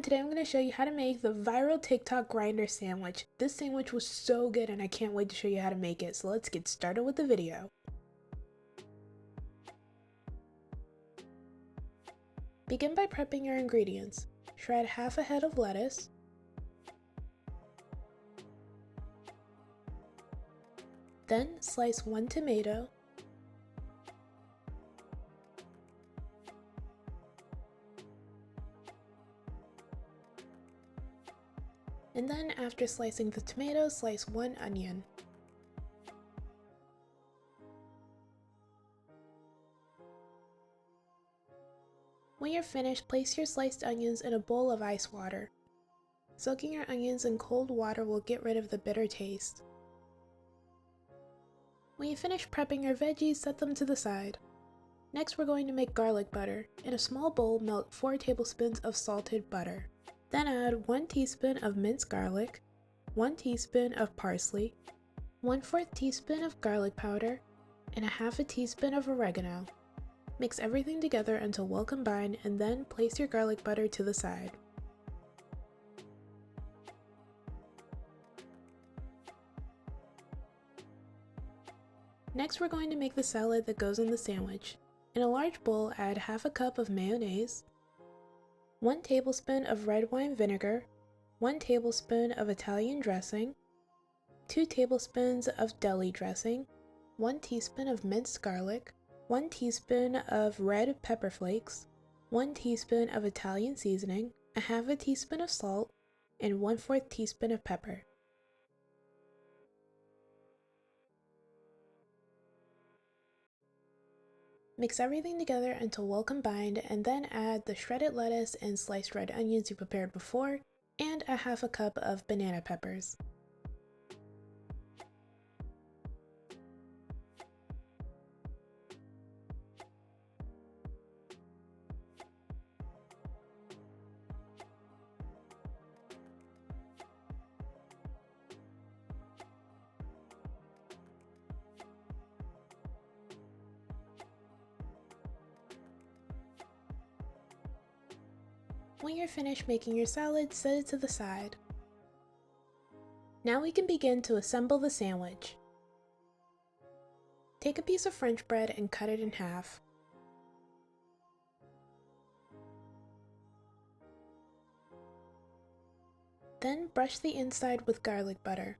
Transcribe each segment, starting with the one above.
Today I'm going to show you how to make the viral TikTok grinder sandwich. This sandwich was so good and I can't wait to show you how to make it, so let's get started with the video. Begin by prepping your ingredients. Shred half a head of lettuce, then slice 1 tomato, and then after slicing the tomato, slice 1 onion. When you're finished, place your sliced onions in a bowl of ice water. Soaking your onions in cold water will get rid of the bitter taste. When you finish prepping your veggies, set them to the side. Next, we're going to make garlic butter. In a small bowl, melt 4 tablespoons of salted butter. Then add 1 teaspoon of minced garlic, 1 teaspoon of parsley, 1/4 teaspoon of garlic powder, and a half a teaspoon of oregano. Mix everything together until well combined and then place your garlic butter to the side. Next, we're going to make the salad that goes in the sandwich. In a large bowl, add half a cup of mayonnaise, 1 tablespoon of red wine vinegar, 1 tablespoon of Italian dressing, 2 tablespoons of deli dressing, 1 teaspoon of minced garlic, 1 teaspoon of red pepper flakes, 1 teaspoon of Italian seasoning, a half a teaspoon of salt, and 1/4 teaspoon of pepper. Mix everything together until well combined and then add the shredded lettuce and sliced red onions you prepared before and a half a cup of banana peppers. When you're finished making your salad, set it to the side. Now we can begin to assemble the sandwich. Take a piece of French bread and cut it in half. Then brush the inside with garlic butter.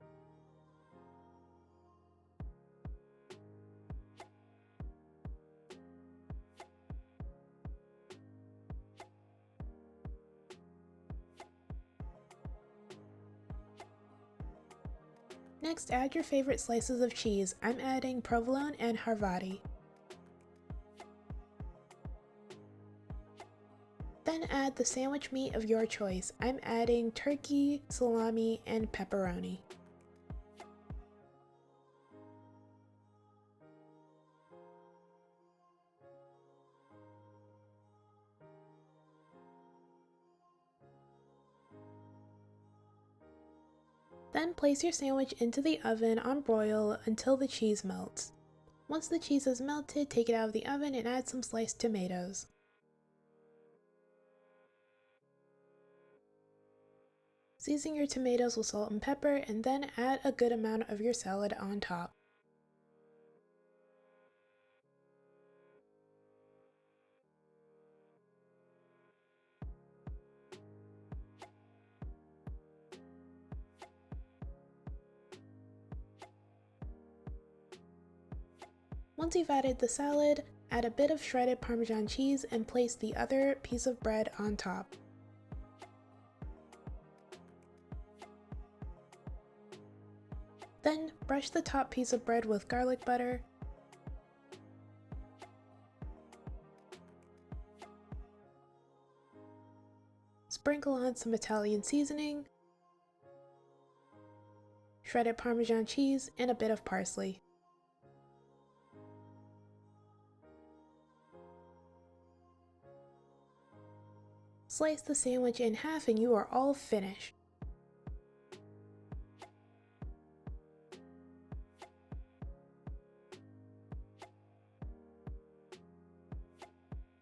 Next, add your favorite slices of cheese. I'm adding provolone and Havarti. Then add the sandwich meat of your choice. I'm adding turkey, salami, and pepperoni. Then place your sandwich into the oven on broil until the cheese melts. Once the cheese is melted, take it out of the oven and add some sliced tomatoes. Season your tomatoes with salt and pepper and then add a good amount of your salad on top. Once you've added the salad, add a bit of shredded Parmesan cheese and place the other piece of bread on top. Then brush the top piece of bread with garlic butter. Sprinkle on some Italian seasoning, shredded Parmesan cheese, and a bit of parsley. Slice the sandwich in half and you are all finished.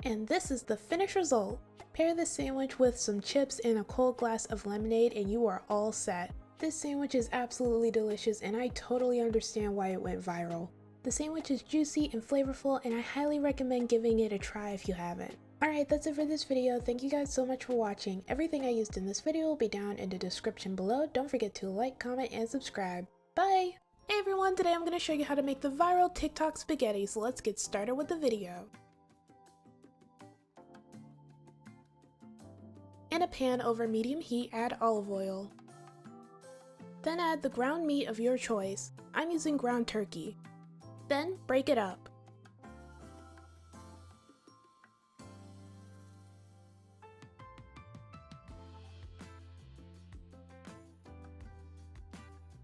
And this is the finished result. Pair this sandwich with some chips and a cold glass of lemonade and you are all set. This sandwich is absolutely delicious and I totally understand why it went viral. The sandwich is juicy and flavorful and I highly recommend giving it a try if you haven't. Alright, that's it for this video. Thank you guys so much for watching. Everything I used in this video will be down in the description below. Don't forget to like, comment, and subscribe. Bye! Hey everyone, today I'm going to show you how to make the viral TikTok spaghetti, so let's get started with the video. In a pan over medium heat, add olive oil. Then add the ground meat of your choice. I'm using ground turkey. Then break it up.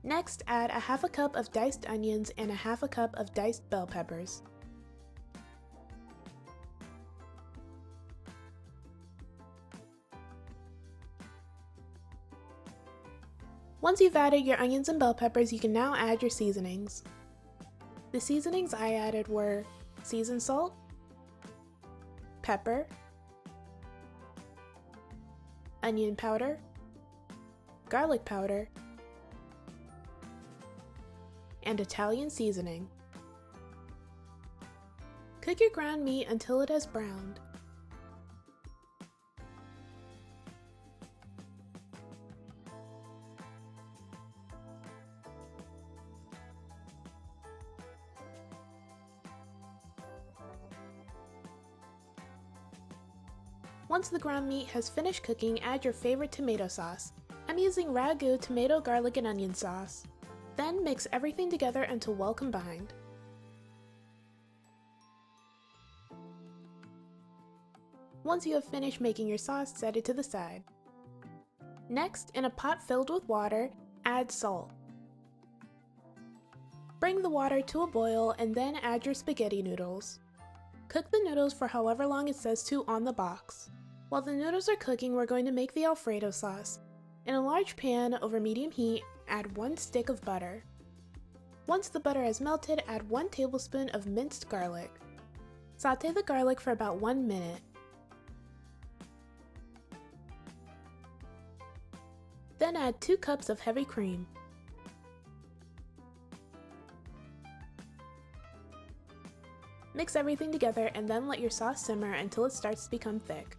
Next, add a half a cup of diced onions and a half a cup of diced bell peppers. Once you've added your onions and bell peppers, you can now add your seasonings. The seasonings I added were seasoned salt, pepper, onion powder, garlic powder, and Italian seasoning. Cook your ground meat until it has browned. Once the ground meat has finished cooking, add your favorite tomato sauce. I'm using Ragu tomato, garlic, and onion sauce. Then mix everything together until well combined. Once you have finished making your sauce, set it to the side. Next, in a pot filled with water, add salt. Bring the water to a boil and then add your spaghetti noodles. Cook the noodles for however long it says to on the box. While the noodles are cooking, we're going to make the Alfredo sauce. In a large pan over medium heat, add 1 stick of butter. Once the butter has melted, add 1 tablespoon of minced garlic. Sauté the garlic for about 1 minute. Then add 2 cups of heavy cream. Mix everything together and then let your sauce simmer until it starts to become thick.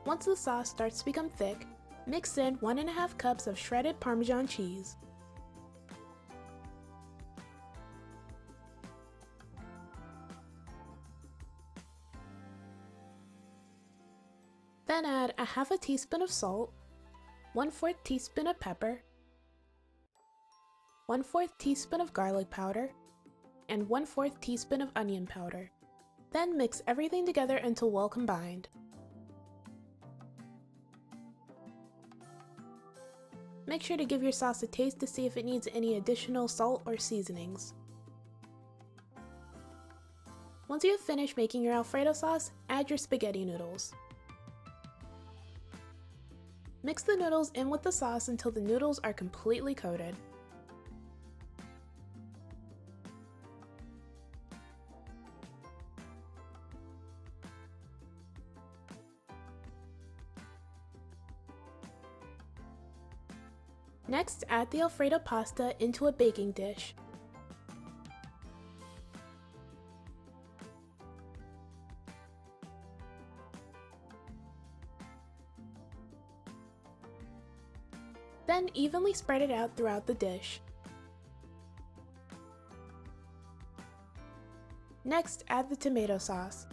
Once the sauce starts to become thick, mix in 1½ cups of shredded Parmesan cheese. Then add a ½ teaspoon of salt, 1/4 teaspoon of pepper, 1/4 teaspoon of garlic powder, and 1/4 teaspoon of onion powder. Then mix everything together until well combined. Make sure to give your sauce a taste to see if it needs any additional salt or seasonings. Once you have finished making your Alfredo sauce, add your spaghetti noodles. Mix the noodles in with the sauce until the noodles are completely coated. Next, add the Alfredo pasta into a baking dish. Then evenly spread it out throughout the dish. Next, add the tomato sauce.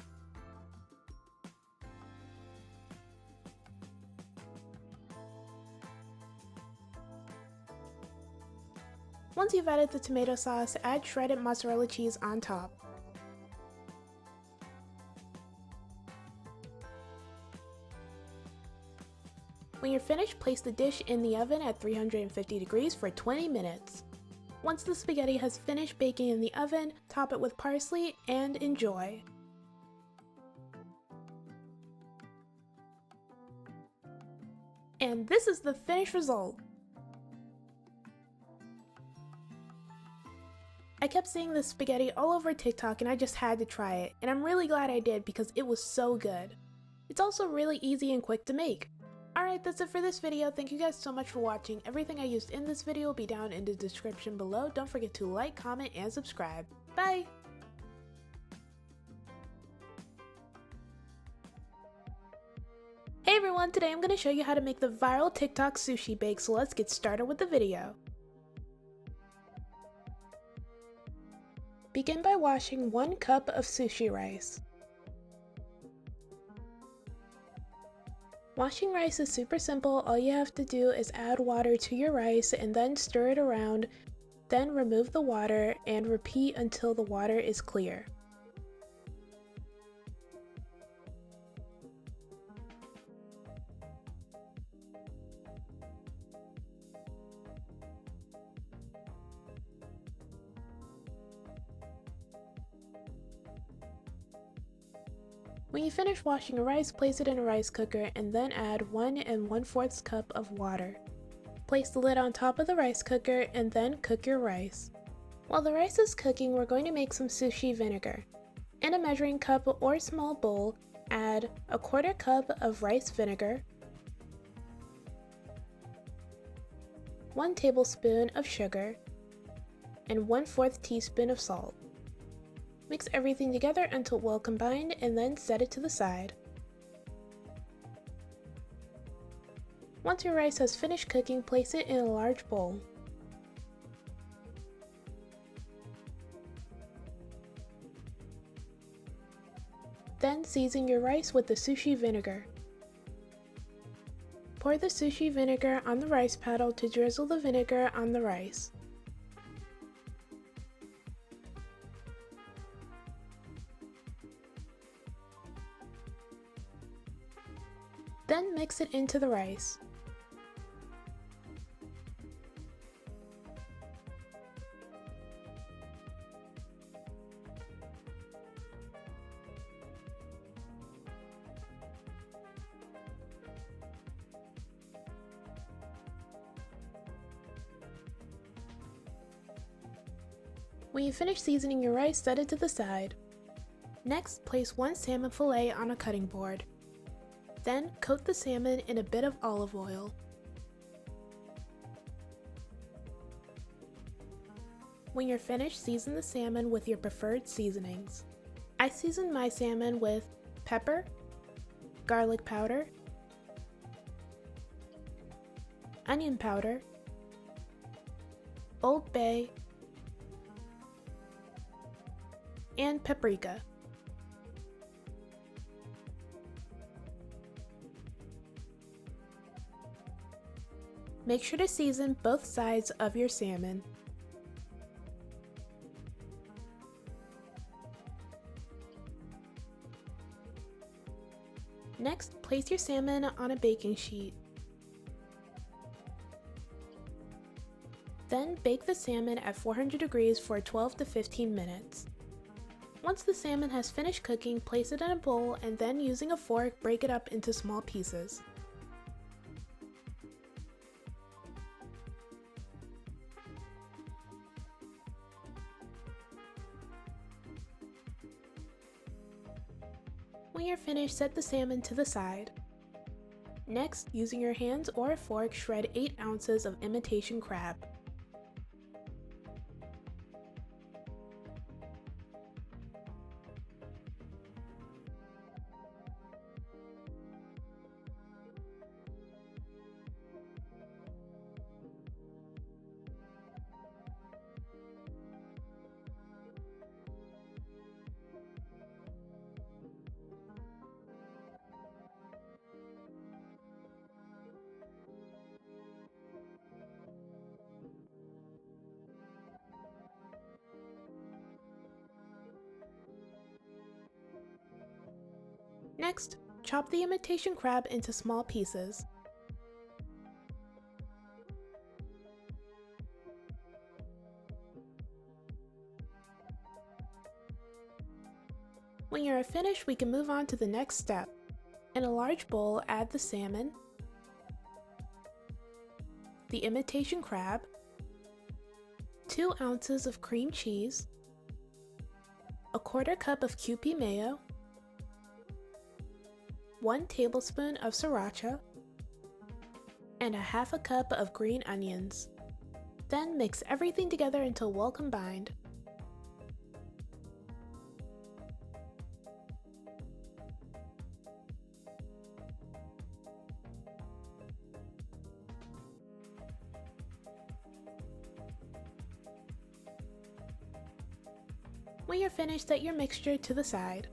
Once you've added the tomato sauce, add shredded mozzarella cheese on top. When you're finished, place the dish in the oven at 350 degrees for 20 minutes. Once the spaghetti has finished baking in the oven, top it with parsley and enjoy. And this is the finished result. I kept seeing this spaghetti all over TikTok and I just had to try it, and I'm really glad I did because it was so good. It's also really easy and quick to make. Alright, that's it for this video. Thank you guys so much for watching. Everything I used in this video will be down in the description below. Don't forget to like, comment, and subscribe. Bye! Hey everyone, today I'm going to show you how to make the viral TikTok sushi bake, so let's get started with the video. Begin by washing 1 cup of sushi rice. Washing rice is super simple. All you have to do is add water to your rice and then stir it around, then remove the water and repeat until the water is clear. When you finish washing your rice, place it in a rice cooker and then add 1 1/4 cup of water. Place the lid on top of the rice cooker and then cook your rice. While the rice is cooking, we're going to make some sushi vinegar. In a measuring cup or small bowl, add 1/4 cup of rice vinegar, 1 tablespoon of sugar, and 1/4 teaspoon of salt. Mix everything together until well combined and then set it to the side. Once your rice has finished cooking, place it in a large bowl. Then season your rice with the sushi vinegar. Pour the sushi vinegar on the rice paddle to drizzle the vinegar on the rice. Then mix it into the rice. When you finish seasoning your rice, set it to the side. Next, place 1 salmon fillet on a cutting board. Then coat the salmon in a bit of olive oil. When you're finished, season the salmon with your preferred seasonings. I seasoned my salmon with pepper, garlic powder, onion powder, Old Bay, and paprika. Make sure to season both sides of your salmon. Next, place your salmon on a baking sheet. Then bake the salmon at 400 degrees for 12 to 15 minutes. Once the salmon has finished cooking, place it in a bowl and then using a fork, break it up into small pieces. When you're finished, set the salmon to the side. Next, using your hands or a fork, shred 8 ounces of imitation crab. Next, chop the imitation crab into small pieces. When you're finished, we can move on to the next step. In a large bowl, add the salmon, the imitation crab, 2 ounces of cream cheese, a 1/4 cup of Tsp mayo, 1 tablespoon of sriracha, and a 1/2 cup of green onions. Then mix everything together until well combined. When you're finished, set your mixture to the side.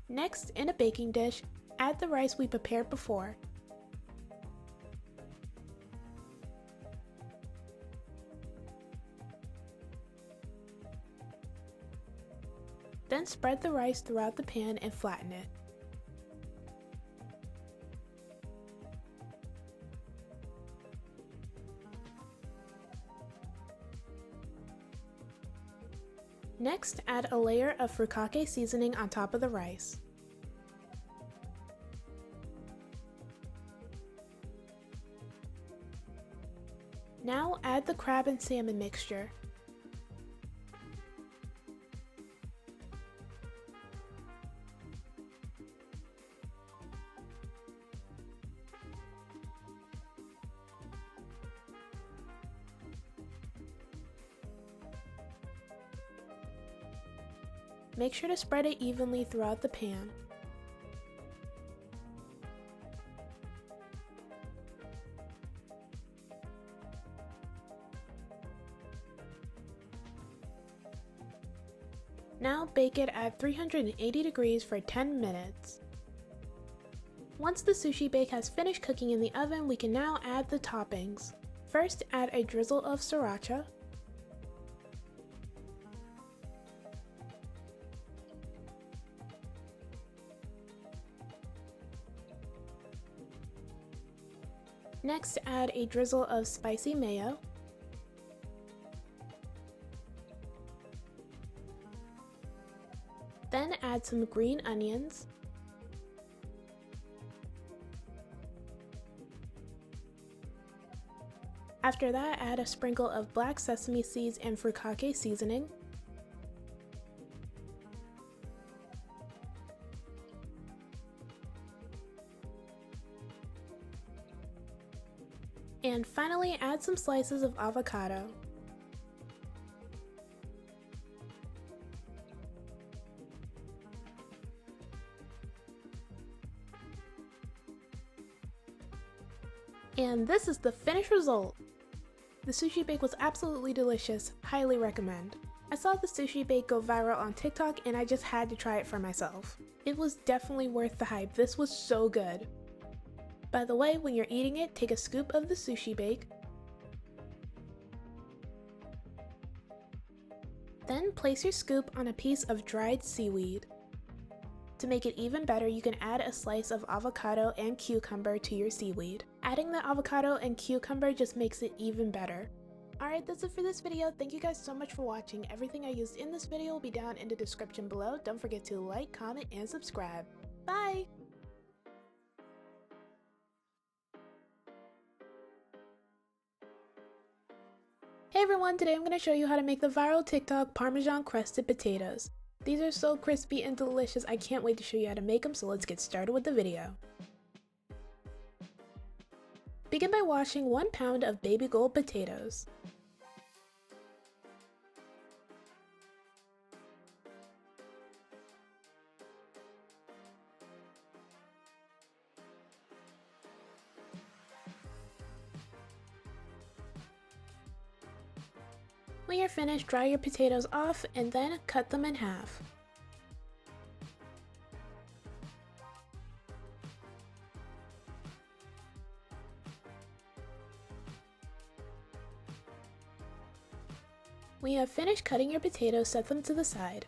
Next, in a baking dish, add the rice we prepared before. Then spread the rice throughout the pan and flatten it. Next, add a layer of furikake seasoning on top of the rice. Now add the crab and salmon mixture. Make sure to spread it evenly throughout the pan. Now bake it at 380 degrees for 10 minutes. Once the sushi bake has finished cooking in the oven, we can now add the toppings. First, add a drizzle of sriracha, next, add a drizzle of spicy mayo, then add some green onions, after that, add a sprinkle of black sesame seeds and furikake seasoning, and finally add some slices of avocado. And this is the finished result! The sushi bake was absolutely delicious, highly recommend. I saw the sushi bake go viral on TikTok and I just had to try it for myself. It was definitely worth the hype, this was so good. By the way, when you're eating it, take a scoop of the sushi bake, then place your scoop on a piece of dried seaweed. To make it even better, you can add a slice of avocado and cucumber to your seaweed. Adding the avocado and cucumber just makes it even better. Alright, that's it for this video. Thank you guys so much for watching. Everything I used in this video will be down in the description below. Don't forget to like, comment, and subscribe. Bye! Hey everyone, today I'm going to show you how to make the viral TikTok Parmesan crusted potatoes. These are so crispy and delicious, I can't wait to show you how to make them, so let's get started with the video. Begin by washing 1 pound of baby gold potatoes. When you're finished, dry your potatoes off and then cut them in half. When you have finished cutting your potatoes, set them to the side.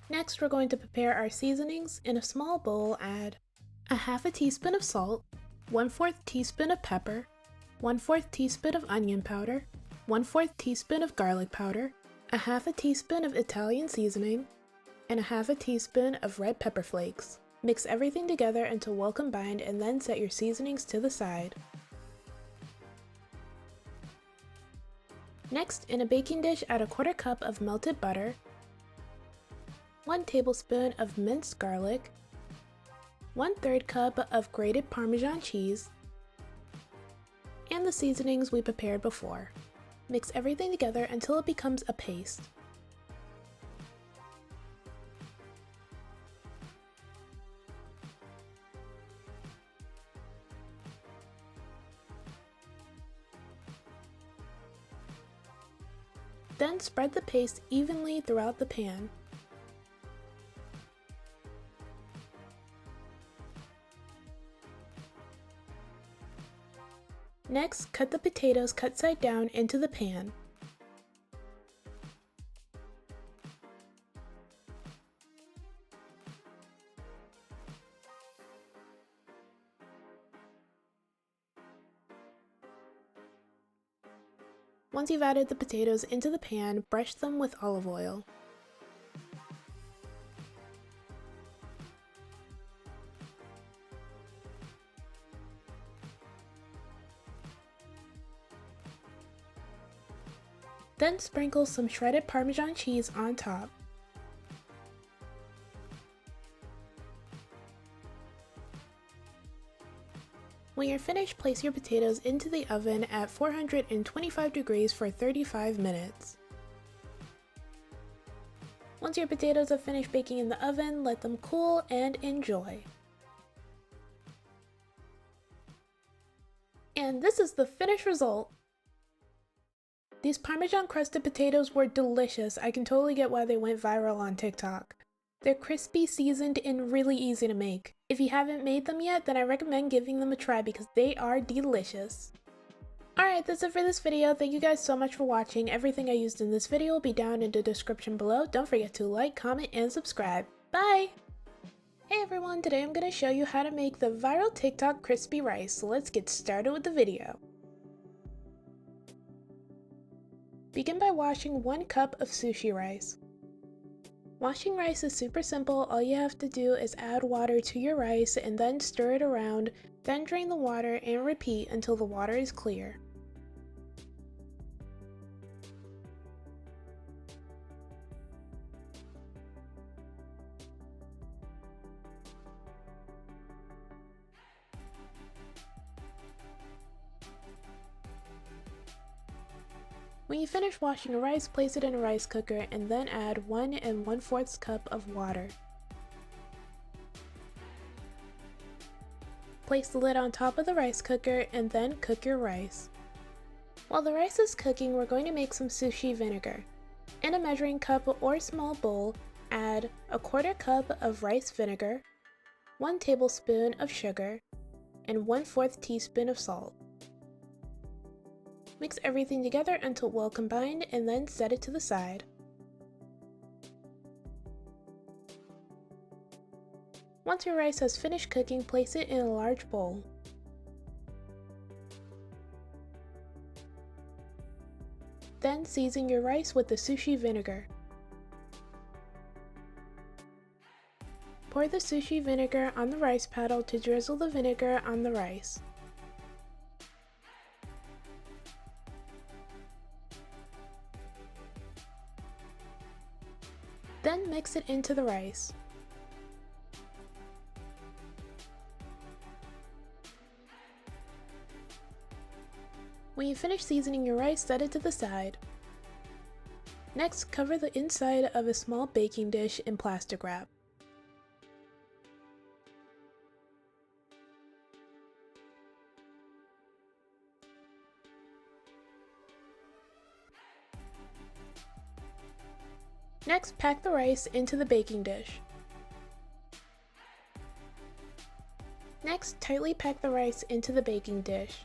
Next, we're going to prepare our seasonings. In a small bowl, add a 1/2 teaspoon of salt, 1/4 teaspoon of pepper, 1/4 teaspoon of onion powder, 1/4 teaspoon of garlic powder, a 1/2 teaspoon of Italian seasoning, and a half a teaspoon of red pepper flakes. Mix everything together until well combined and then set your seasonings to the side. Next, in a baking dish, add a 1/4 cup of melted butter, 1 tablespoon of minced garlic, 1/3 cup of grated Parmesan cheese, and the seasonings we prepared before. Mix everything together until it becomes a paste. Then spread the paste evenly throughout the pan. Next, cut the potatoes cut side down into the pan. Once you've added the potatoes into the pan, brush them with olive oil. Then sprinkle some shredded Parmesan cheese on top. When you're finished, place your potatoes into the oven at 425 degrees for 35 minutes. Once your potatoes have finished baking in the oven, let them cool and enjoy. And this is the finished result. These Parmesan crusted potatoes were delicious. I can totally get why they went viral on TikTok. They're crispy, seasoned, and really easy to make. If you haven't made them yet, then I recommend giving them a try because they are delicious. Alright, that's it for this video. Thank you guys so much for watching. Everything I used in this video will be down in the description below. Don't forget to like, comment, and subscribe. Bye! Hey everyone, today I'm going to show you how to make the viral TikTok crispy rice. So let's get started with the video. Begin by washing 1 cup of sushi rice. Washing rice is super simple. All you have to do is add water to your rice and then stir it around, then drain the water and repeat until the water is clear. When you finish washing your rice, place it in a rice cooker and then add 1 1/4 cup of water. Place the lid on top of the rice cooker and then cook your rice. While the rice is cooking, we're going to make some sushi vinegar. In a measuring cup or small bowl, add a 1/4 cup of rice vinegar, 1 tablespoon of sugar, and 1/4 teaspoon of salt. Mix everything together until well combined and then set it to the side. Once your rice has finished cooking, place it in a large bowl. Then season your rice with the sushi vinegar. Pour the sushi vinegar on the rice paddle to drizzle the vinegar on the rice. Then mix it into the rice. When you finish seasoning your rice, set it to the side. Next, cover the inside of a small baking dish in plastic wrap. Next, pack the rice into the baking dish. Next, tightly pack the rice into the baking dish.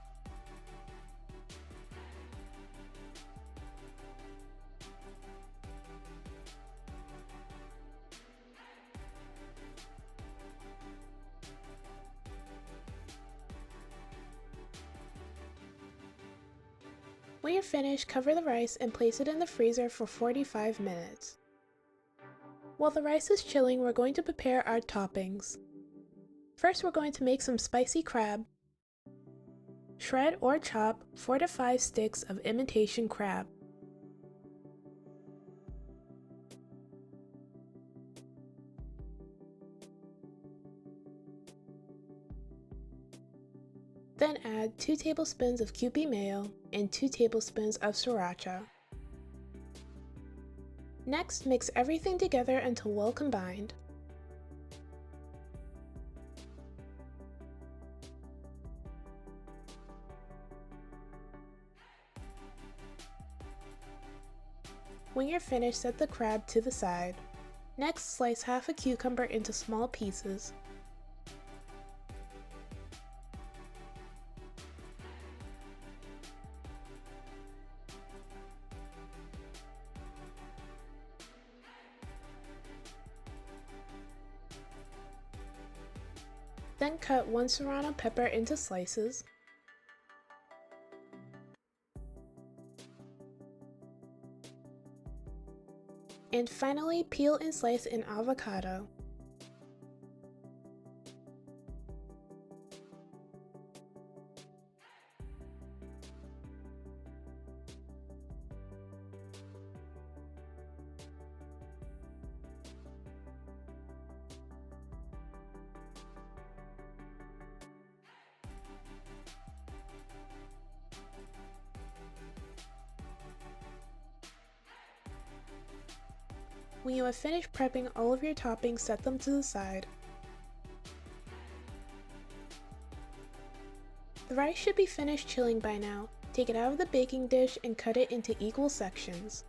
When you're finished, cover the rice and place it in the freezer for 45 minutes. While the rice is chilling, we're going to prepare our toppings. First, we're going to make some spicy crab. Shred or chop 4 to 5 sticks of imitation crab. Then add 2 tablespoons of Kewpie mayo and 2 tablespoons of sriracha. Next, mix everything together until well combined. When you're finished, set the crab to the side. Next, slice half a cucumber into small pieces. Then cut 1 serrano pepper into slices. And finally, peel and slice an avocado. When you have finished prepping all of your toppings, set them to the side. The rice should be finished chilling by now. Take it out of the baking dish and cut it into equal sections.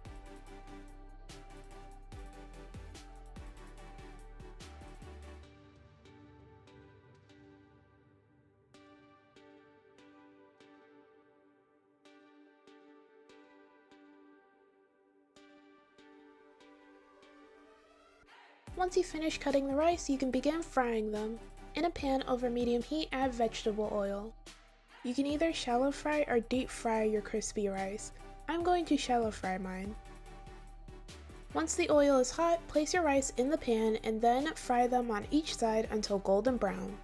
Once you finish cutting the rice, you can begin frying them. In a pan over medium heat, add vegetable oil. You can either shallow fry or deep fry your crispy rice. I'm going to shallow fry mine. Once the oil is hot, place your rice in the pan and then fry them on each side until golden brown.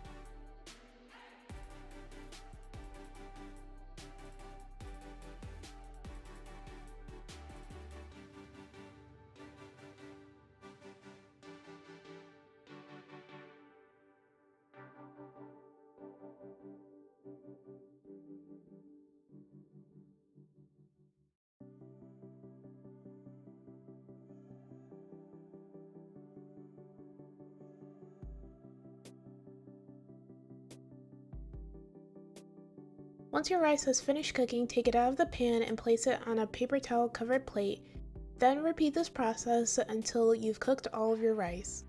Once your rice has finished cooking, take it out of the pan and place it on a paper towel covered plate. Then repeat this process until you've cooked all of your rice.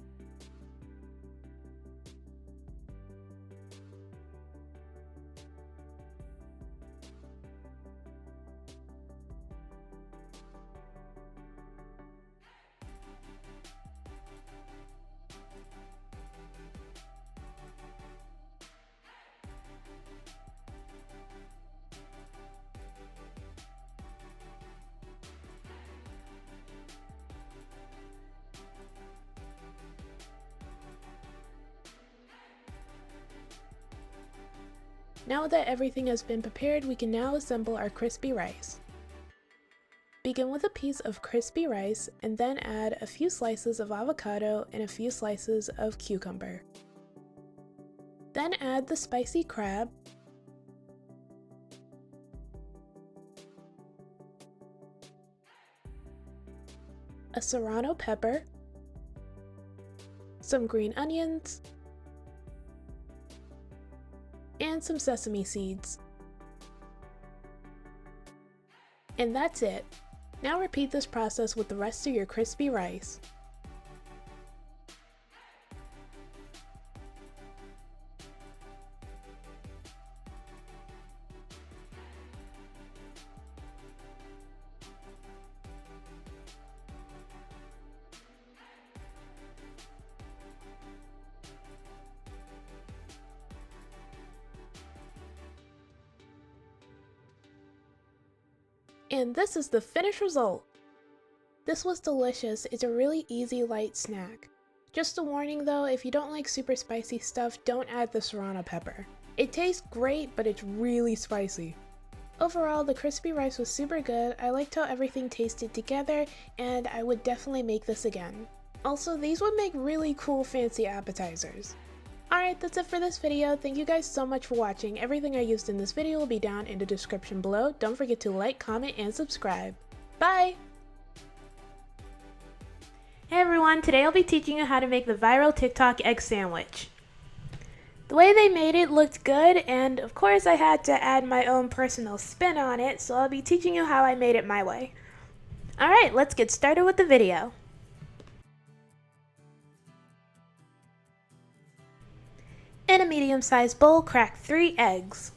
Now that everything has been prepared, we can now assemble our crispy rice. Begin with a piece of crispy rice and then add a few slices of avocado and a few slices of cucumber. Then add the spicy crab, a serrano pepper, some green onions, and some sesame seeds. And that's it. Now repeat this process with the rest of your crispy rice. And this is the finished result. This was delicious. It's a really easy, light snack. Just a warning though, if you don't like super spicy stuff, don't add the serrano pepper. It tastes great, but it's really spicy. Overall, the crispy rice was super good. I liked how everything tasted together, and I would definitely make this again. Also, these would make really cool fancy appetizers. Alright, that's it for this video. Thank you guys so much for watching. Everything I used in this video will be down in the description below. Don't forget to like, comment, and subscribe. Bye! Hey everyone, today I'll be teaching you how to make the viral TikTok egg sandwich. The way they made it looked good, and of course I had to add my own personal spin on it, so I'll be teaching you how I made it my way. Alright, let's get started with the video. In a medium-sized bowl, crack 3 eggs.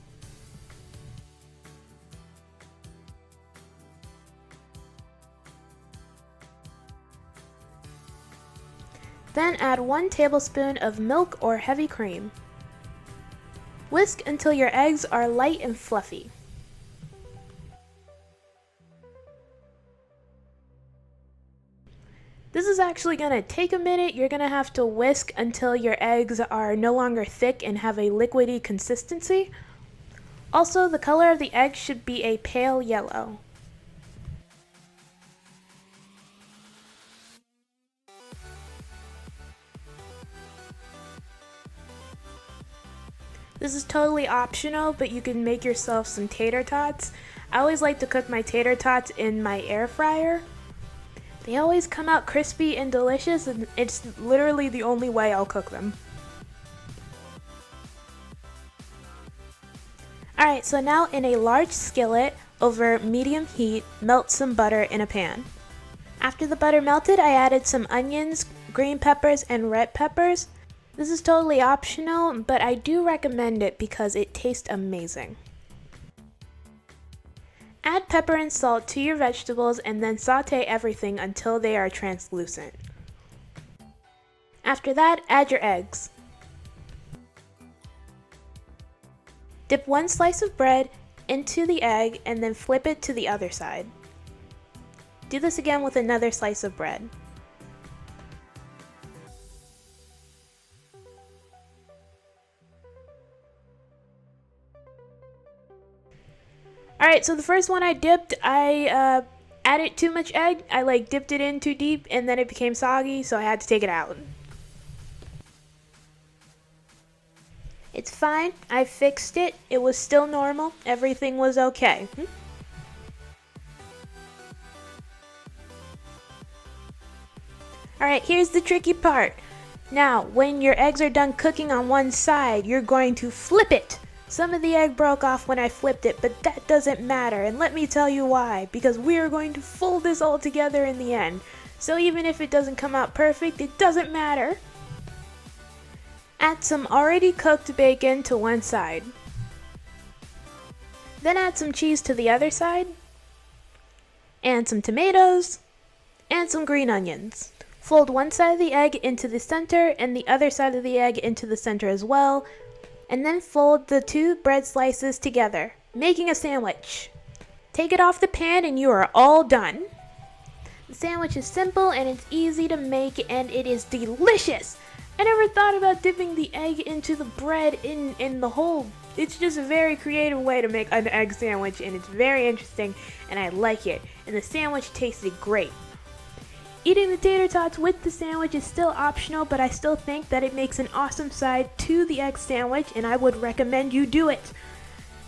Then add 1 tablespoon of milk or heavy cream. Whisk until your eggs are light and fluffy. This is actually going to take a minute. You're going to have to whisk until your eggs are no longer thick and have a liquidy consistency. Also, the color of the egg should be a pale yellow. This is totally optional, but you can make yourself some tater tots. I always like to cook my tater tots in my air fryer. They always come out crispy and delicious, and it's literally the only way I'll cook them. Alright, so now in a large skillet over medium heat, melt some butter in a pan. After the butter melted, I added some onions, green peppers, and red peppers. This is totally optional, but I do recommend it because it tastes amazing. Add pepper and salt to your vegetables and then saute everything until they are translucent. After that, add your eggs. Dip 1 slice of bread into the egg and then flip it to the other side. Do this again with another slice of bread. Alright, so the first one I dipped, I added too much egg. I dipped it in too deep and then it became soggy, so I had to take it out. It's fine, I fixed it. It was still normal. Everything was okay. Alright, here's the tricky part. Now, when your eggs are done cooking on one side, you're going to flip it. Some of the egg broke off when I flipped it, but that doesn't matter, and let me tell you why, because we are going to fold this all together in the end. So even if it doesn't come out perfect, it doesn't matter. Add some already cooked bacon to one side. Then add some cheese to the other side, and some tomatoes, and some green onions. Fold one side of the egg into the center and the other side of the egg into the center as well. And then fold the 2 bread slices together, making a sandwich. Take it off the pan and you are all done. The sandwich is simple and it's easy to make and it is delicious. I never thought about dipping the egg into the bread in the hole. It's just a very creative way to make an egg sandwich and it's very interesting and I like it. And the sandwich tasted great. Eating the tater tots with the sandwich is still optional, but I still think that it makes an awesome side to the egg sandwich, and I would recommend you do it.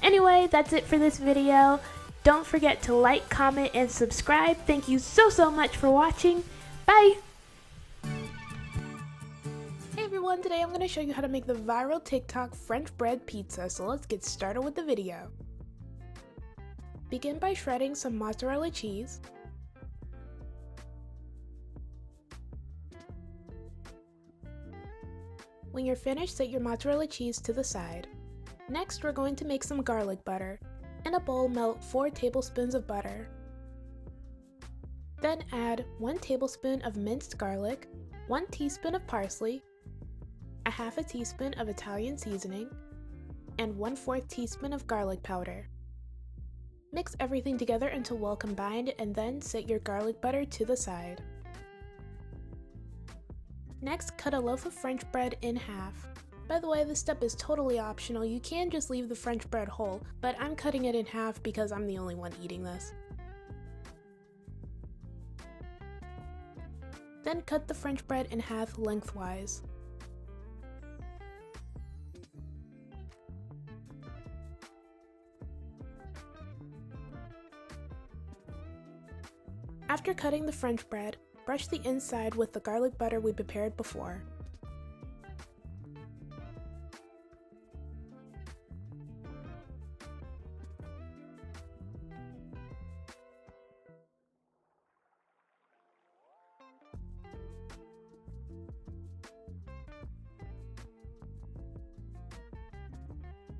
Anyway, that's it for this video. Don't forget to like, comment, and subscribe. Thank you so much for watching. Bye! Hey everyone, today I'm going to show you how to make the viral TikTok French bread pizza, so let's get started with the video. Begin by shredding some mozzarella cheese. When you're finished, set your mozzarella cheese to the side. Next, we're going to make some garlic butter. In a bowl, melt 4 tablespoons of butter. Then add 1 tablespoon of minced garlic, 1 teaspoon of parsley, a half a teaspoon of Italian seasoning, and 1/4 teaspoon of garlic powder. Mix everything together until well combined and then set your garlic butter to the side. Next, cut a loaf of French bread in half. By the way, this step is totally optional. You can just leave the French bread whole, but I'm cutting it in half because I'm the only one eating this. Then cut the French bread in half lengthwise. After cutting the French bread, brush the inside with the garlic butter we prepared before.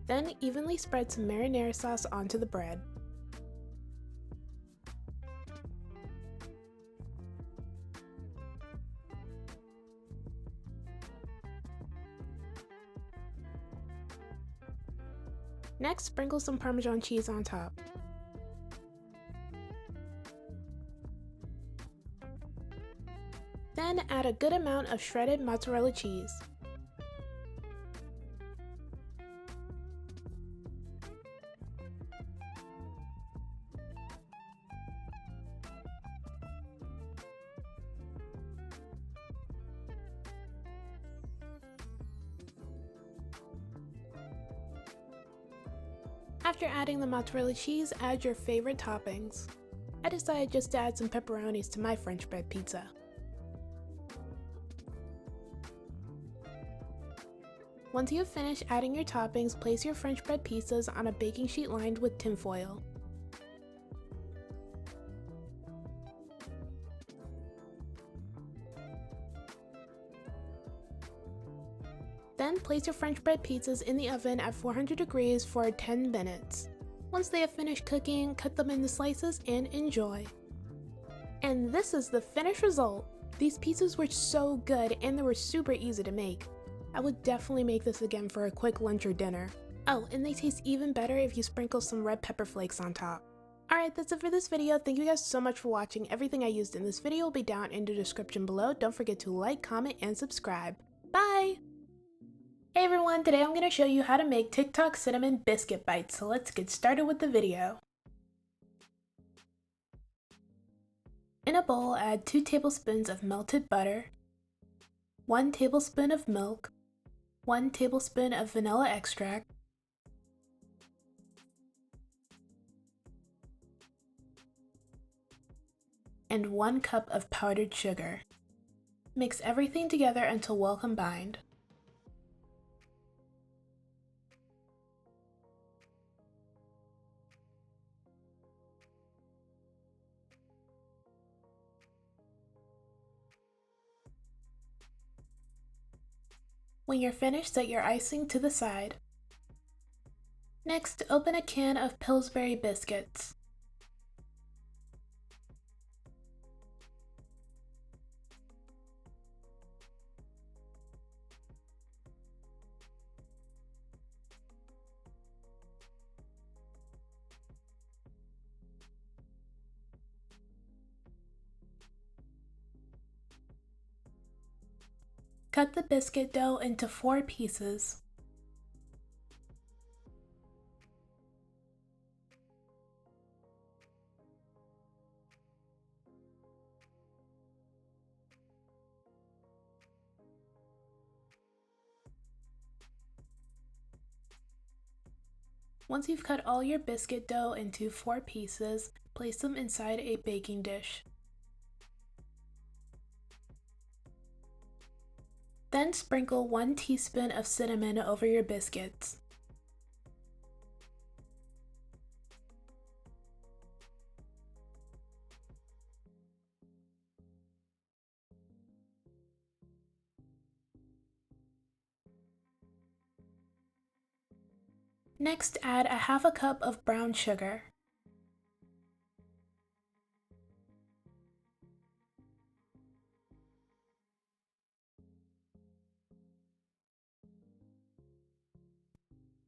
Then evenly spread some marinara sauce onto the bread. Next, sprinkle some Parmesan cheese on top. Then add a good amount of shredded mozzarella cheese. After adding the mozzarella cheese, add your favorite toppings. I decided just to add some pepperonis to my French bread pizza. Once you have finished adding your toppings, place your French bread pizzas on a baking sheet lined with tinfoil. Then place your French bread pizzas in the oven at 400 degrees for 10 minutes. Once they have finished cooking, cut them into slices and enjoy. And this is the finished result. These pizzas were so good and they were super easy to make. I would definitely make this again for a quick lunch or dinner. Oh, and they taste even better if you sprinkle some red pepper flakes on top. Alright, that's it for this video. Thank you guys so much for watching. Everything I used in this video will be down in the description below. Don't forget to like, comment, and subscribe. Bye! Hey everyone, today I'm going to show you how to make TikTok cinnamon biscuit bites, so let's get started with the video. In a bowl, add 2 tablespoons of melted butter, 1 tablespoon of milk, 1 tablespoon of vanilla extract, and 1 cup of powdered sugar. Mix everything together until well combined. When you're finished, set your icing to the side. Next, open a can of Pillsbury biscuits. Cut the biscuit dough into 4 pieces. Once you've cut all your biscuit dough into 4 pieces, place them inside a baking dish. Then sprinkle 1 teaspoon of cinnamon over your biscuits. Next, add a half a cup of brown sugar.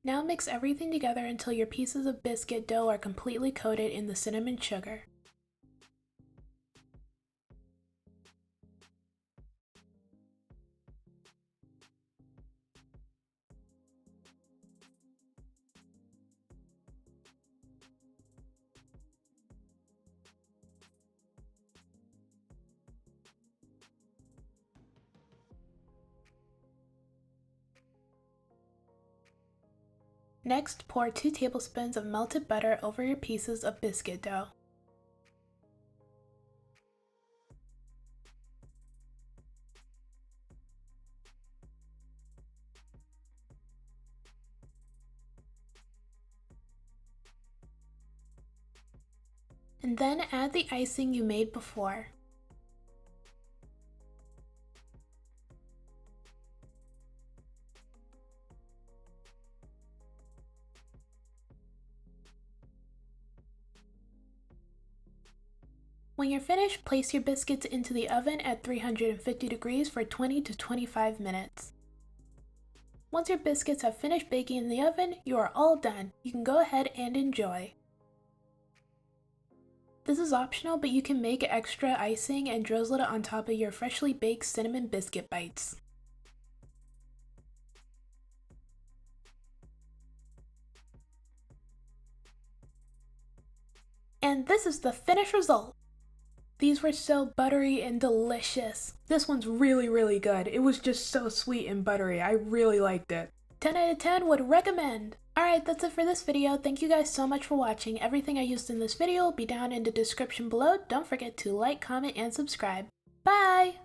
Now mix everything together until your pieces of biscuit dough are completely coated in the cinnamon sugar. Next, pour 2 tablespoons of melted butter over your pieces of biscuit dough. And then add the icing you made before. When you're finished, place your biscuits into the oven at 350 degrees for 20 to 25 minutes. Once your biscuits have finished baking in the oven, you are all done. You can go ahead and enjoy. This is optional, but you can make extra icing and drizzle it on top of your freshly baked cinnamon biscuit bites. And this is the finished result. These were so buttery and delicious. This one's really good. It was just so sweet and buttery. I really liked it. 10 out of 10 would recommend. Alright, that's it for this video. Thank you guys so much for watching. Everything I used in this video will be down in the description below. Don't forget to like, comment, and subscribe. Bye!